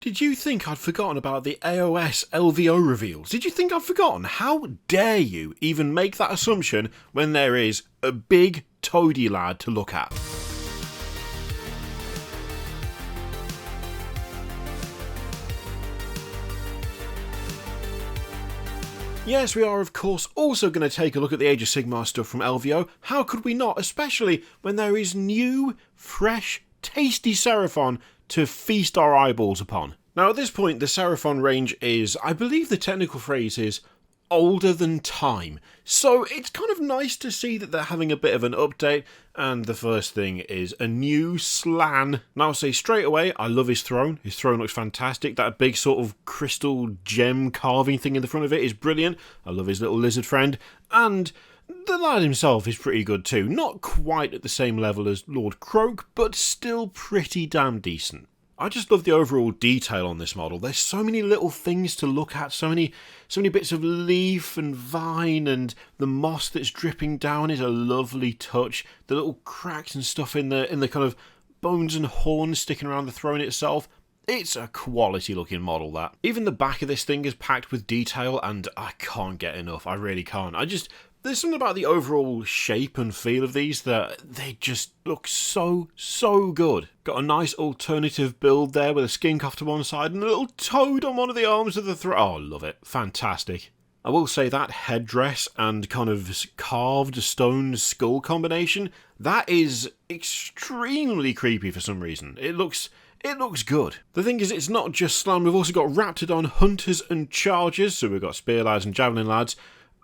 Did you think I'd forgotten about the AOS LVO reveals? Did you think I'd forgotten? How dare you even make that assumption when there is a big toady lad to look at? Yes, we are of course also going to take a look at the Age of Sigmar stuff from LVO. How could we not? Especially when there is new, fresh, tasty Seraphon to feast our eyeballs upon. Now at this point the Seraphon range is, I believe the technical phrase is, older than time. So it's kind of nice to see that they're having a bit of an update, and the first thing is a new slan. Now I'll say straight away, I love his throne. His throne looks fantastic. That big sort of crystal gem carving thing in the front of it is brilliant. I love his little lizard friend, and the lad himself is pretty good too. Not quite at the same level as Lord Croak, but still pretty damn decent. I just love the overall detail on this model. There's so many little things to look at, so many bits of leaf and vine, and the moss that's dripping down is a lovely touch. The little cracks and stuff in the kind of bones and horns sticking around the throne itself. It's a quality looking model, that. Even the back of this thing is packed with detail, and I can't get enough. I really can't. There's something about the overall shape and feel of these that they just look so good. Got a nice alternative build there with a skink off to one side and a little toad on one of the arms of the throne. Oh, love it. Fantastic. I will say that headdress and kind of carved stone skull combination, that is extremely creepy for some reason. It looks good. The thing is, it's not just slam. We've also got Raptidon hunters and chargers. So we've got spear lads and javelin lads.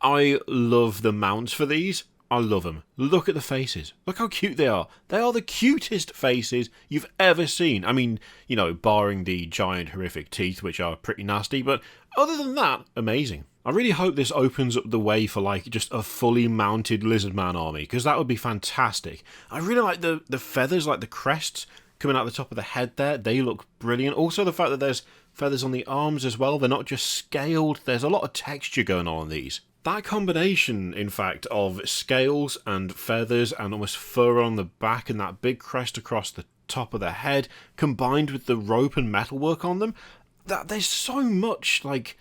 I love the mounts for these. I love them. Look at the faces. Look how cute they are. They are the cutest faces you've ever seen. I mean, you know, barring the giant horrific teeth, which are pretty nasty, but other than that, amazing. I really hope this opens up the way for like just a fully mounted Lizardman army, because that would be fantastic. I really like the feathers, like the crests coming out the top of the head there. They look brilliant. Also the fact that there's feathers on the arms as well. They're not just scaled. There's a lot of texture going on these. That combination, in fact, of scales and feathers and almost fur on the back and that big crest across the top of the head, combined with the rope and metalwork on them, that there's so much, like,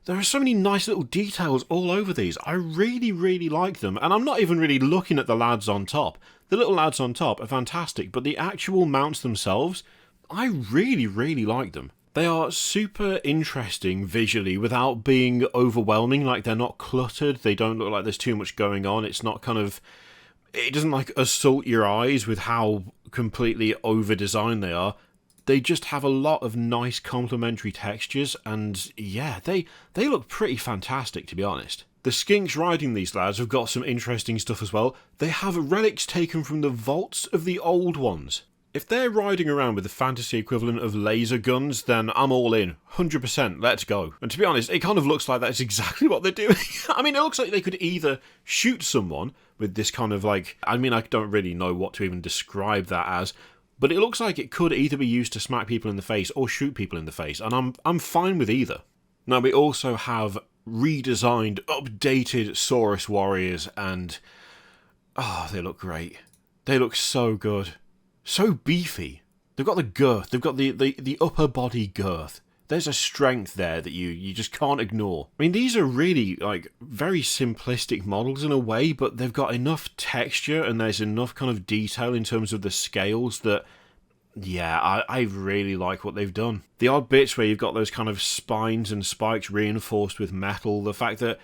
there are so many nice little details all over these. I really like them, and I'm not even really looking at the lads on top. The little lads on top are fantastic, but the actual mounts themselves, I really like them. They are super interesting visually without being overwhelming. Like, they're not cluttered, they don't look like there's too much going on. It's not kind of, it doesn't like assault your eyes with how completely over-designed they are. They just have a lot of nice complementary textures, and yeah, they look pretty fantastic, to be honest. The skinks riding these lads have got some interesting stuff as well. They have relics taken from the vaults of the old ones. If they're riding around with the fantasy equivalent of laser guns, then I'm all in. 100%, let's go. And to be honest, it kind of looks like that's exactly what they're doing. I mean, it looks like they could either shoot someone with this kind of like, I mean, I don't really know what to even describe that as, but it looks like it could either be used to smack people in the face or shoot people in the face, and I'm fine with either. Now, we also have redesigned, updated Saurus warriors, and oh, they look great. They look so good. So beefy. They've got the girth. They've got the upper body girth. There's a strength there that you just can't ignore. I mean, these are really, like, very simplistic models in a way, but they've got enough texture and there's enough kind of detail in terms of the scales that, yeah, I really like what they've done. The odd bits where you've got those kind of spines and spikes reinforced with metal, the fact that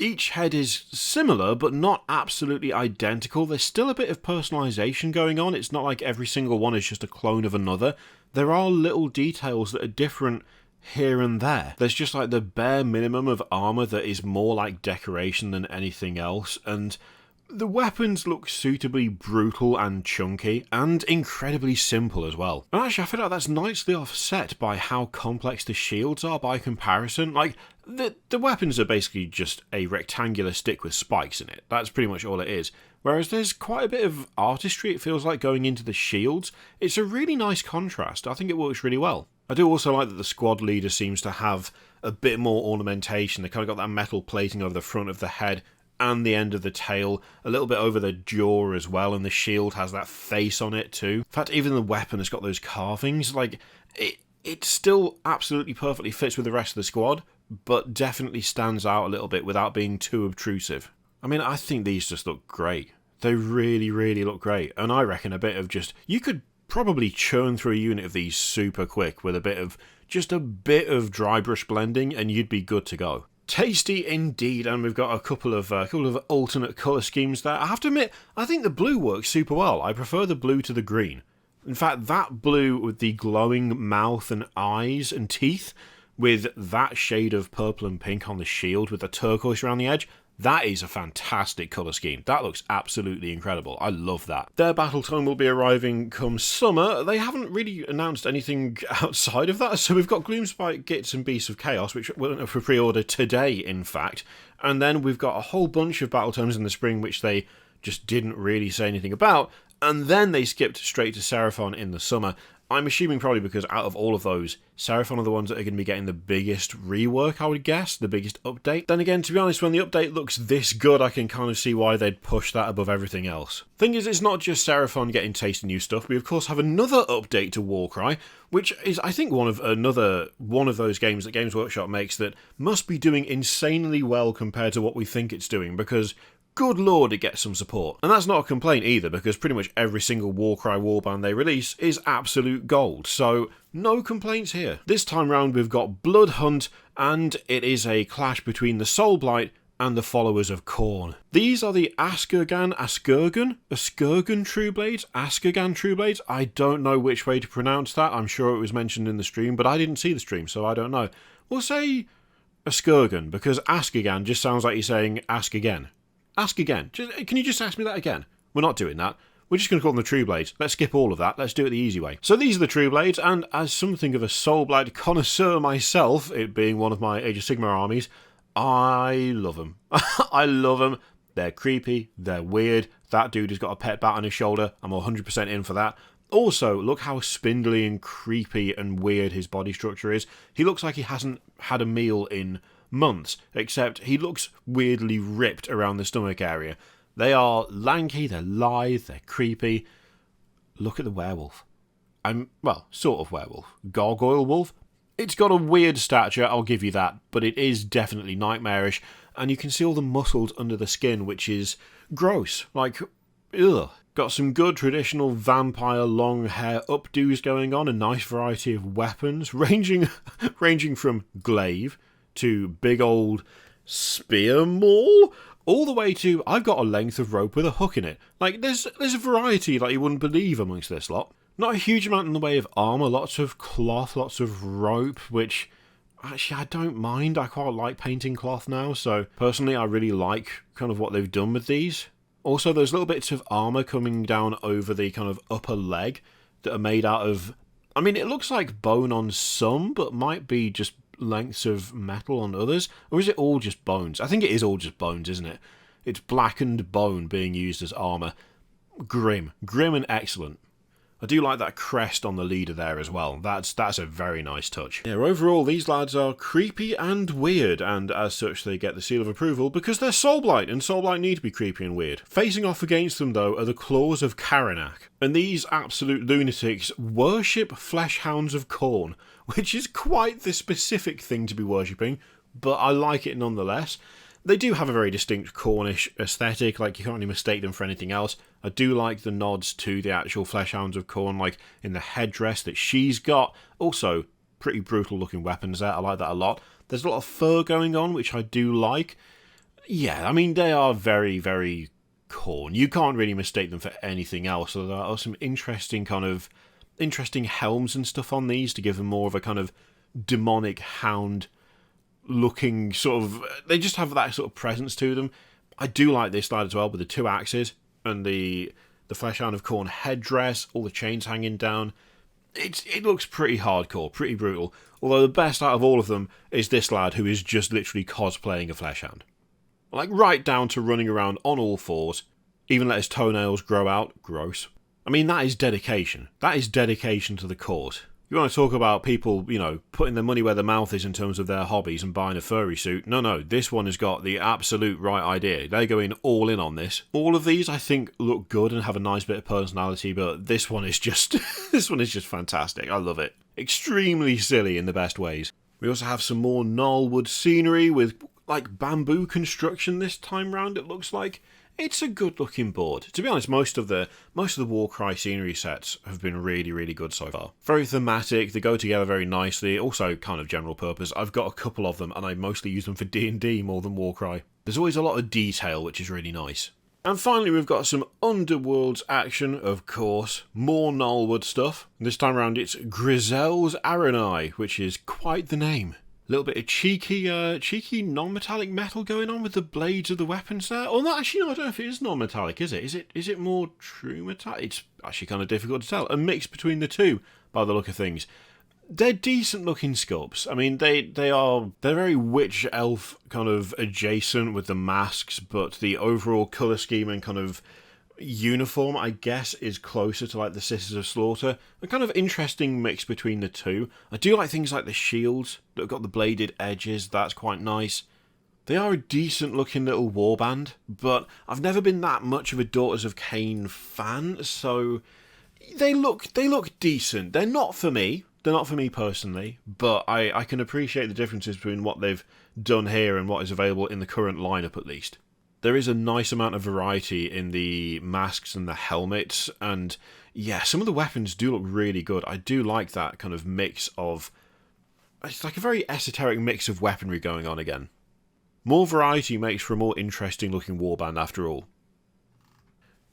each head is similar, but not absolutely identical. There's still a bit of personalisation going on. It's not like every single one is just a clone of another. There are little details that are different here and there. There's just like the bare minimum of armour that is more like decoration than anything else, and the weapons look suitably brutal and chunky, and incredibly simple as well. And actually, I feel like that's nicely offset by how complex the shields are by comparison. Like, the weapons are basically just a rectangular stick with spikes in it. That's pretty much all it is. Whereas there's quite a bit of artistry, it feels like, going into the shields. It's a really nice contrast. I think it works really well. I do also like that the squad leader seems to have a bit more ornamentation. They kind of got that metal plating over the front of the head and the end of the tail, a little bit over the jaw as well, and the shield has that face on it too. In fact, even the weapon has got those carvings. Like, it still absolutely perfectly fits with the rest of the squad, but definitely stands out a little bit without being too obtrusive. I mean, I think these just look great. They really, really look great. And I reckon a bit of just... You could probably churn through a unit of these super quick with a bit of... Just a bit of dry brush blending and you'd be good to go. Tasty indeed, and we've got a couple of alternate colour schemes there. I have to admit, I think the blue works super well. I prefer the blue to the green. In fact, that blue with the glowing mouth and eyes and teeth, with that shade of purple and pink on the shield with the turquoise around the edge, that is a fantastic colour scheme. That looks absolutely incredible. I love that. Their battle tome will be arriving come summer. They haven't really announced anything outside of that, so we've got Gloomspite, Gits and Beasts of Chaos, which went up for pre-order today, in fact. And then we've got a whole bunch of battle tomes in the spring, which they just didn't really say anything about. And then they skipped straight to Seraphon in the summer. I'm assuming probably because out of all of those, Seraphon are the ones that are going to be getting the biggest rework, I would guess, the biggest update. Then again, to be honest, when the update looks this good, I can kind of see why they'd push that above everything else. Thing is, it's not just Seraphon getting tasty new stuff. We of course have another update to Warcry, which is, I think, one of those games that Games Workshop makes that must be doing insanely well compared to what we think it's doing, because good lord, it gets some support. And that's not a complaint either, because pretty much every single Warcry warband they release is absolute gold, so no complaints here. This time round we've got Bloodhunt, and it is a clash between the Soulblight and the followers of Khorne. These are the Askaggan Trueblades? I don't know which way to pronounce that. I'm sure it was mentioned in the stream, but I didn't see the stream, so I don't know. We'll say Askaggan, because Askaggan just sounds like you're saying ask again. Ask again. Can you just ask me that again? We're not doing that. We're just going to call them the Trueblades. Let's skip all of that. Let's do it the easy way. So these are the Trueblades, and as something of a Soulblight connoisseur myself, it being one of my Age of Sigmar armies, I love them. I love them. They're creepy. They're weird. That dude has got a pet bat on his shoulder. I'm 100% in for that. Also, look how spindly and creepy and weird his body structure is. He looks like he hasn't had a meal in months, except he looks weirdly ripped around the stomach area. They are lanky, they're lithe, they're creepy. Look at the werewolf. Well, sort of werewolf. Gargoyle wolf? It's got a weird stature, I'll give you that, but it is definitely nightmarish, and you can see all the muscles under the skin, which is gross. Like, ugh. Got some good traditional vampire long hair updos going on, a nice variety of weapons, ranging from glaive to big old spear maul, all the way to I've got a length of rope with a hook in it. Like, there's a variety like you wouldn't believe amongst this lot. Not a huge amount in the way of armour, lots of cloth, lots of rope, which actually I don't mind. I quite like painting cloth now, so personally I really like kind of what they've done with these. Also, there's little bits of armour coming down over the kind of upper leg that are made out of, I mean, it looks like bone on some, but might be just lengths of metal on others, or is it all just bones? I think it is all just bones, isn't it? It's blackened bone being used as armour. Grim and excellent. I do like that crest on the leader there as well. That's a very nice touch. Yeah, overall, these lads are creepy and weird, and as such they get the seal of approval because they're Soulblight, and Soulblight need to be creepy and weird. Facing off against them, though, are the Claws of Karanak, and these absolute lunatics worship Fleshhounds of Khorne, which is quite the specific thing to be worshipping, but I like it nonetheless. They do have a very distinct Cornish aesthetic, like you can't really mistake them for anything else. I do like the nods to the actual Fleshhounds of Khorne, like in the headdress that she's got. Also, pretty brutal looking weapons there, I like that a lot. There's a lot of fur going on, which I do like. Yeah, I mean, they are very, very Khorne. You can't really mistake them for anything else, so there are some interesting helms and stuff on these to give them more of a kind of demonic hound looking sort of, they just have that sort of presence to them. I do like this slide as well with the two axes and the Fleshhound of Khorne headdress, all the chains hanging down. It looks pretty hardcore, pretty brutal. Although the best out of all of them is this lad who is just literally cosplaying a Fleshhound. Like right down to running around on all fours, even let his toenails grow out. Gross. I mean, that is dedication. That is dedication to the cause. You want to talk about people, you know, putting their money where their mouth is in terms of their hobbies and buying a furry suit. No, this one has got the absolute right idea. They're going all in on this. All of these, I think, look good and have a nice bit of personality, but this one is just, this one is just fantastic. I love it. extremely silly in the best ways. We also have some more Gnarlwood Scenery with like bamboo construction this time round, it looks like. It's a good looking board. To be honest, most of the Warcry scenery sets have been really, really good so far. Very thematic, they go together very nicely, also kind of general purpose. I've got a couple of them and I mostly use them for D&D more than Warcry. There's always a lot of detail, which is really nice. And finally, we've got some Underworlds action, of course. More Gnarlwood stuff. This time around, it's Grizel's Aranai, which is quite the name. A little bit of cheeky non-metallic metal going on with the blades of the weapons there. Or not, actually, no, I don't know if it is non-metallic, is it? Is it more true metallic? It's actually kind of difficult to tell. A mix between the two, by the look of things. They're decent looking sculpts. I mean, they're very witch elf kind of adjacent with the masks, but the overall colour scheme and kind of uniform, I guess, is closer to like the Sisters of Slaughter. A kind of interesting mix between the two. I do like things like the shields that have got the bladed edges. That's quite nice. They are a decent looking little warband, but I've never been that much of a Daughters of Khaine fan, so they look decent. They're not for me. They're not for me personally, but I can appreciate the differences between what they've done here and what is available in the current lineup at least. There is a nice amount of variety in the masks and the helmets, and yeah, some of the weapons do look really good. I do like that kind of mix of... It's like a very esoteric mix of weaponry going on again. More variety makes for a more interesting looking warband after all.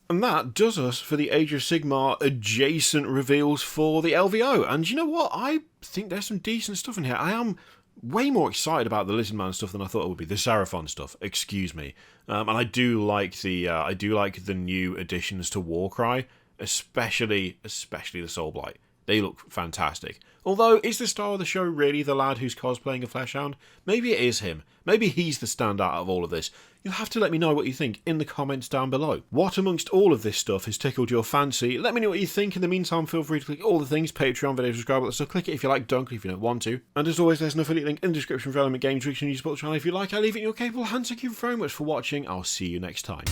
And that does us for the Age of Sigmar adjacent reveals for the LVO. And you know what? I think there's some decent stuff in here. I am way more excited about the Lizardman stuff than I thought it would be. The Seraphon stuff, excuse me. And I do like the new additions to Warcry, especially the Soulblight. They look fantastic. Although, is the star of the show really the lad who's cosplaying a Fleshhound? Maybe it is him. Maybe he's the standout out of all of this. You'll have to let me know what you think in the comments down below. What amongst all of this stuff has tickled your fancy? Let me know what you think. In the meantime, feel free to click all the things, Patreon, video, subscribe, all that stuff. Click it if you like, don't click if you don't want to. And as always, there's an affiliate link in the description for Element Games, which you can use to support the channel if you like. I leave it in your capable hands. Thank you very much for watching. I'll see you next time.